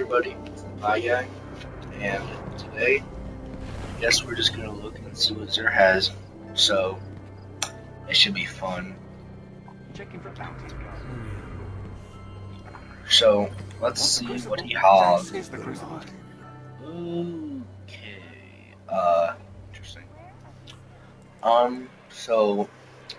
everybody, Pie Guy, and today, I guess we're just gonna look and see what Zer has. So, it should be fun. Checking for bounty. So, let's see what he has. Is the crucible. Okay, interesting. So,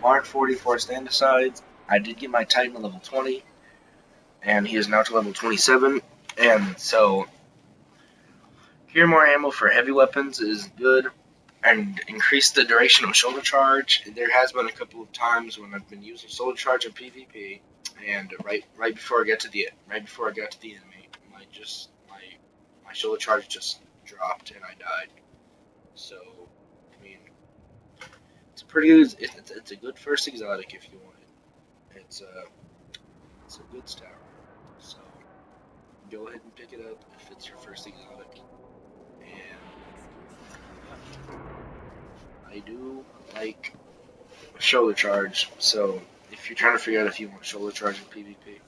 Mark 44 stand asides. I did get my Titan to level 20, and he is now to level 27, and so, here more ammo for heavy weapons is good, and increase the duration of shoulder charge. There has been a couple of times when I've been using shoulder charge in PvP, and right before I got to the enemy, my shoulder charge just dropped and I died. So, I mean, it's pretty good. It's a good first exotic if you want it. It's a good stat. So, go ahead and pick it up if it's your first exotic. And I do like shoulder charge, so if you're trying to figure out if you want shoulder charge in PvP,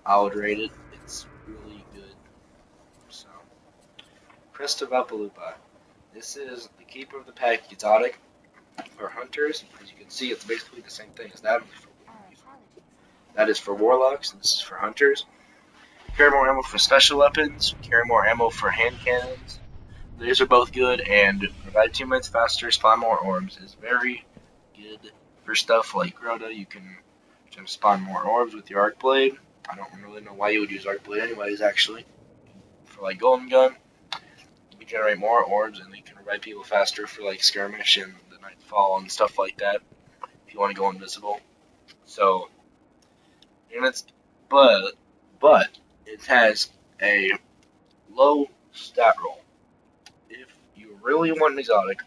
I would rate it. It's really good. So, Crest of Apalupa. This is the Keeper of the Pack exotic for hunters. As you can see, it's basically the same thing as that. That is for warlocks, and this is for hunters. Carry more ammo for special weapons. Carry more ammo for hand cannons. These are both good, and provide teammates faster, spawn more orbs is very good for stuff like Grota. You can spawn more orbs with your Arc Blade. I don't really know why you would use Arc Blade anyways, actually. For like Golden Gun, you generate more orbs, and you can revive people faster for like Skirmish and the Nightfall and stuff like that, if you want to go invisible. So, and but it has a low stat roll. If you really want an exotic,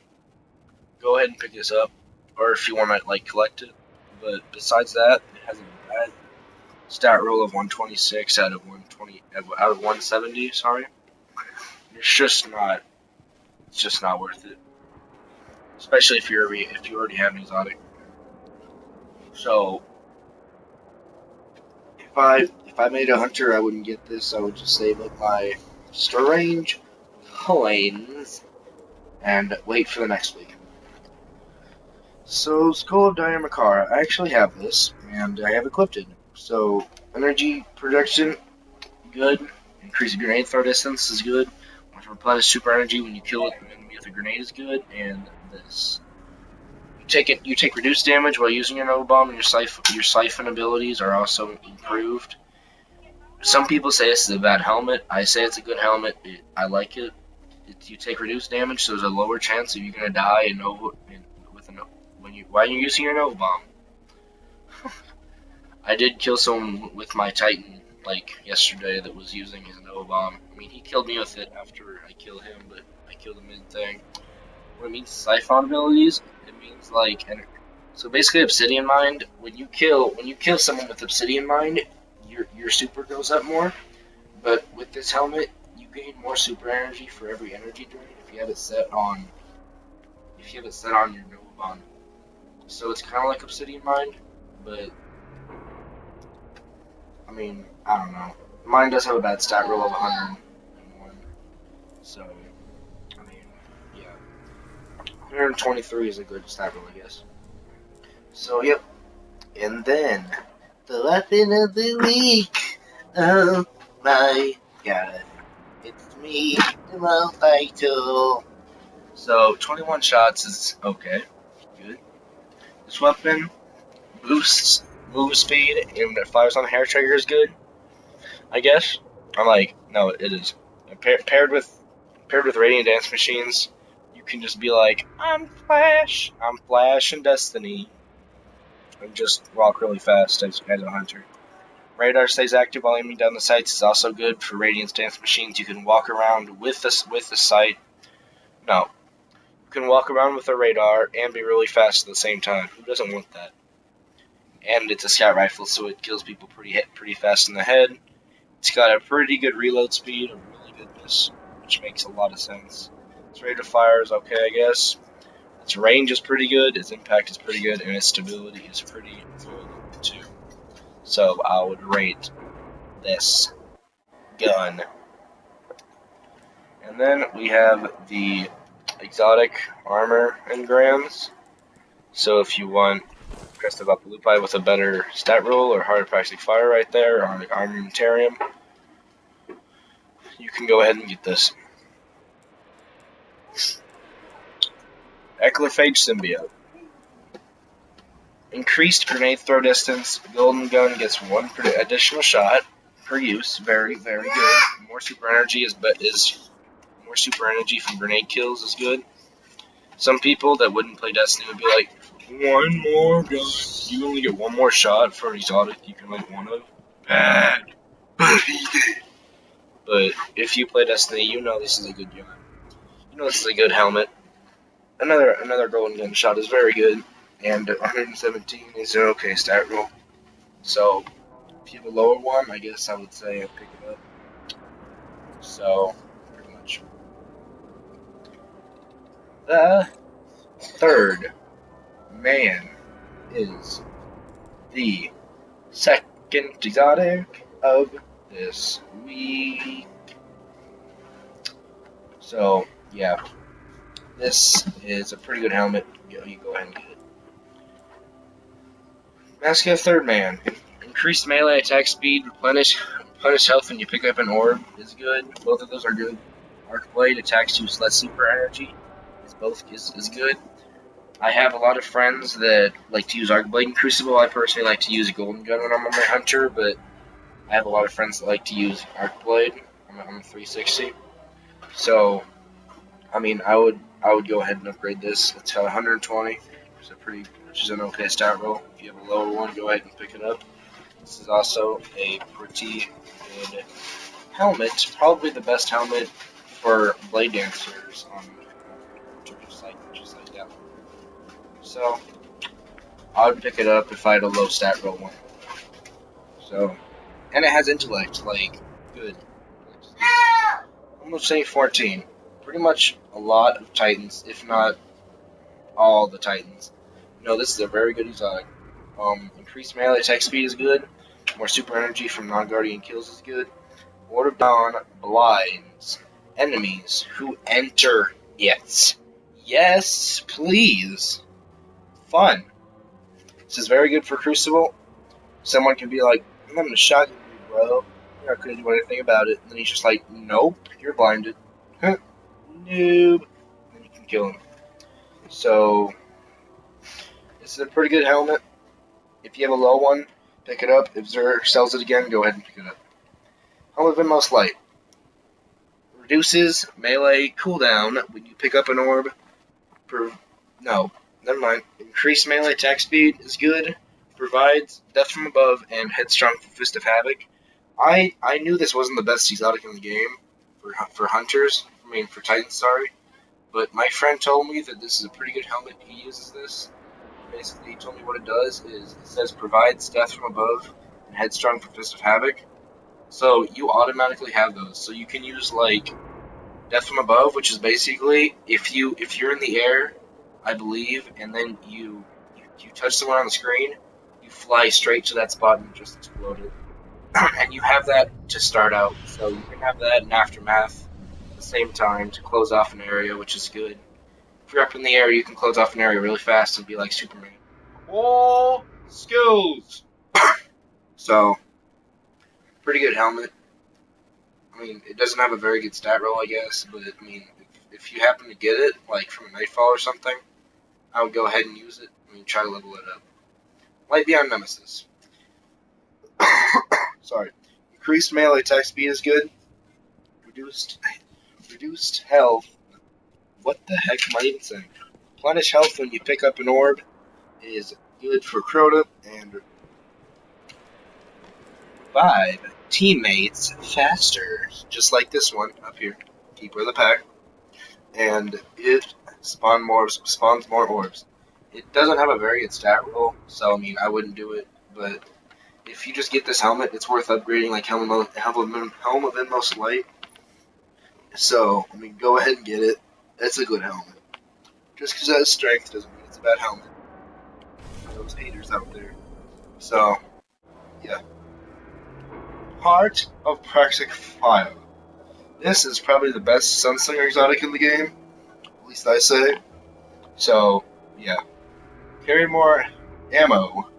go ahead and pick this up, or if you want to like collect it. But besides that, it has a bad stat roll of 126 out of 170. Sorry, it's just not worth it, especially if you already have an exotic. So if I made a hunter, I wouldn't get this. I would just save up my strange coins and wait for the next week. So, Skull of Dire Makara. I actually have this, and I have equipped it. So, energy projection, good. Increase grenade throw distance is good. Replenish super energy when you kill an enemy with a grenade is good. And this. You take reduced damage while using your Nova Bomb, and your Siphon abilities are also improved. Some people say this is a bad helmet. I say it's a good helmet. I like it. You take reduced damage, so there's a lower chance of you're gonna die while you're using your Nova Bomb. I did kill someone with my Titan like yesterday that was using his Nova Bomb. I mean, he killed me with it after I killed him, but I killed him mid-thing. What it means Siphon abilities, it means like, so basically Obsidian Mind, when you kill someone with Obsidian Mind, your super goes up more, but with this helmet, you gain more super energy for every energy drain if you have it set on your Nova Bomb. So it's kind of like Obsidian Mind, but I mean, I don't know. Mine does have a bad stat roll of 101, so I mean, yeah. 123 is a good stat roll, I guess. So, yep. And then, the weapon of the week. Oh my god. It's me, the Malphite. So, 21 shots is okay. Good. This weapon boosts move speed, and it fires on the hair trigger is good, I guess. I'm like, no, it is. Paired with Radiant Dance Machines, you can just be like, I'm Flash and Destiny, and just walk really fast as a hunter. Radar stays active while aiming down the sights is also good for Radiant Dance Machines. You can walk around with the sight. No. You can walk around with a radar and be really fast at the same time. Who doesn't want that? And it's a scout rifle, so it kills people pretty fast in the head. It's got a pretty good reload speed, a really good miss, which makes a lot of sense. Its rate of fire is okay, I guess. Its range is pretty good, its impact is pretty good, and its stability is pretty good, too. So I would rate this gun And then we have the exotic armor engrams. So if you want Crest of Apalupai with a better stat roll or Heart of Praxic Fire right there, or Armamentarium, you can go ahead and get this. Eclophage Symbiote. Increased grenade throw distance. Golden Gun gets one additional shot per use. Very, very good. More super energy is more super energy from grenade kills is good. Some people that wouldn't play Destiny would be like, one more gun. You only get one more shot for an exotic you can like one of. Bad. But he did. But if you play Destiny, you know this is a good gun. You know this is a good helmet. Another golden gun shot is very good. And 117 is an okay stat roll. So, if you have a lower one, I guess I would say I'd pick it up. So, pretty much. The third man is the second exotic of this week. So, yeah. This is a pretty good helmet. You go ahead and get it. Mask of the Third Man. Increased melee attack speed, replenish health when you pick up an orb is good. Both of those are good. Arc Blade attacks use less super energy. Is good. I have a lot of friends that like to use Arc Blade and Crucible. I personally like to use a Golden Gun when I'm on my Hunter, but I have a lot of friends that like to use Arc Blade on a 360. So, I mean, I would go ahead and upgrade this. It's 120, which is an okay stat roll. If you have a lower one, go ahead and pick it up. This is also a pretty good helmet. Probably the best helmet for Blade Dancers on just like that. So, I would pick it up if I had a low stat roll one. So, and it has intellect, like, good. I'm going to say 14. Pretty much a lot of Titans, if not all the Titans. No, this is a very good exotic. Increased melee attack speed is good. More super energy from non-guardian kills is good. Ward of Dawn blinds enemies who enter it. Yes, please. Fun. This is very good for Crucible. Someone can be like, I'm going to shotgun you, bro. You're not going to do anything about it. And then he's just like, nope, you're blinded. Noob. And then you can kill him. So, this is a pretty good helmet. If you have a low one, pick it up. If Xur sells it again, go ahead and pick it up. Helmet of Inmost Light. Reduces melee cooldown when you pick up an orb. No, never mind. Increased melee attack speed is good. Provides Death from Above and Headstrong for Fist of Havoc. I knew this wasn't the best exotic in the game for Hunters. For Titans, sorry. But my friend told me that this is a pretty good helmet. He uses this. Basically, he told me what it does is it says provides Death from Above and Headstrong for Fist of Havoc. So you automatically have those. So you can use like Death from Above, which is basically if you're in the air, I believe, and then you touch someone on the screen, you fly straight to that spot and just explode it. And you have that to start out. So you can have that in Aftermath at the same time to close off an area, which is good. If you're up in the air, you can close off an area really fast and be like Superman. All skills! So, pretty good helmet. It doesn't have a very good stat roll, I guess, but, if you happen to get it, like from a Nightfall or something, I would go ahead and use it. Try to level it up. Light Beyond Nemesis. Sorry. Increased melee attack speed is good. Reduced health. What the heck am I even saying? Replenish health when you pick up an orb is good for Crota, and revive teammates faster, just like this one up here, Keeper of the Pack, and it spawns more orbs. It doesn't have a very good stat roll, so I wouldn't do it, but if you just get this helmet, it's worth upgrading like Helm of Inmost Light. So, go ahead and get it. It's a good helmet. Just because it has strength doesn't mean it's a bad helmet. Those haters out there. So, yeah. Heart of Praxic Fire. this is probably the best Sunslinger exotic in the game. At least I say. So, yeah. Carry more ammo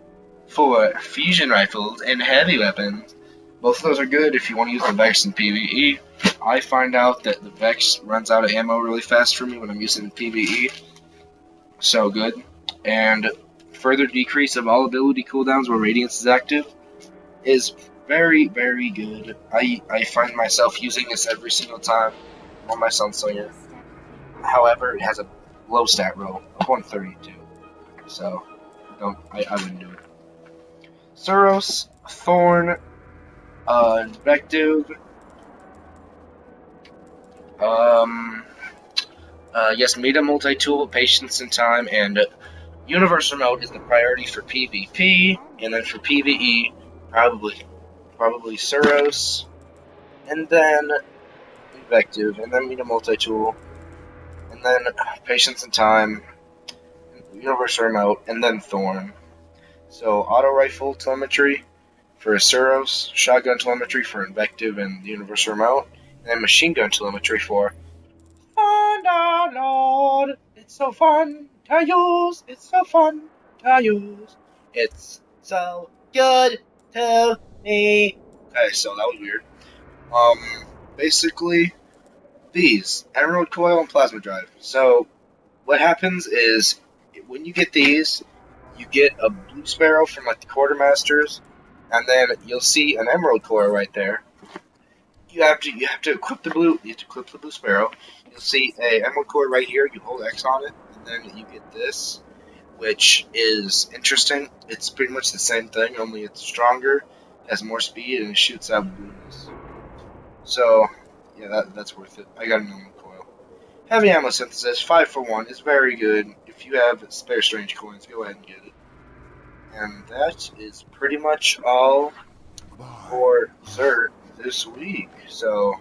for fusion rifles and heavy weapons. Both of those are good if you want to use the Vex in PvE. I find out that the Vex runs out of ammo really fast for me when I'm using PvE. So good. And further decrease of all ability cooldowns where Radiance is active is very, very good. I find myself using this every single time on my Sunslinger. However, it has a low stat roll of 132. So, I wouldn't do it. Suros, Thorn, Invective, yes, Meta Multi-Tool, Patience in Time, and Universal Mode is the priority for PvP, and then for PvE, probably Suros, and then Invective, and then Meta Multi-Tool, and then Patience in Time, Universal Remote, and then Thorn. So auto rifle telemetry for Suros, shotgun telemetry for Invective and the Universal Remote, and then machine gun telemetry for Thunderlord. It's so fun to use. It's so fun to use. It's so good to me. Okay, so that was weird. Basically, these Emerald Coil and Plasma Drive. So, what happens is when you get these, you get a Blue Sparrow from like the Quartermasters, and then you'll see an Emerald Coil right there. You have to equip the blue. You have to equip the Blue Sparrow. You'll see a Emerald Core right here. You hold X on it, and then you get this, which is interesting. It's pretty much the same thing, only it's stronger, has more speed, and it shoots out blueness. So, yeah, that's worth it. I got an Emerald Coil. Heavy Ammo Synthesis, 5 for 1, is very good. If you have spare strange coins, go ahead and get it. And that is pretty much all for Xur this week. So,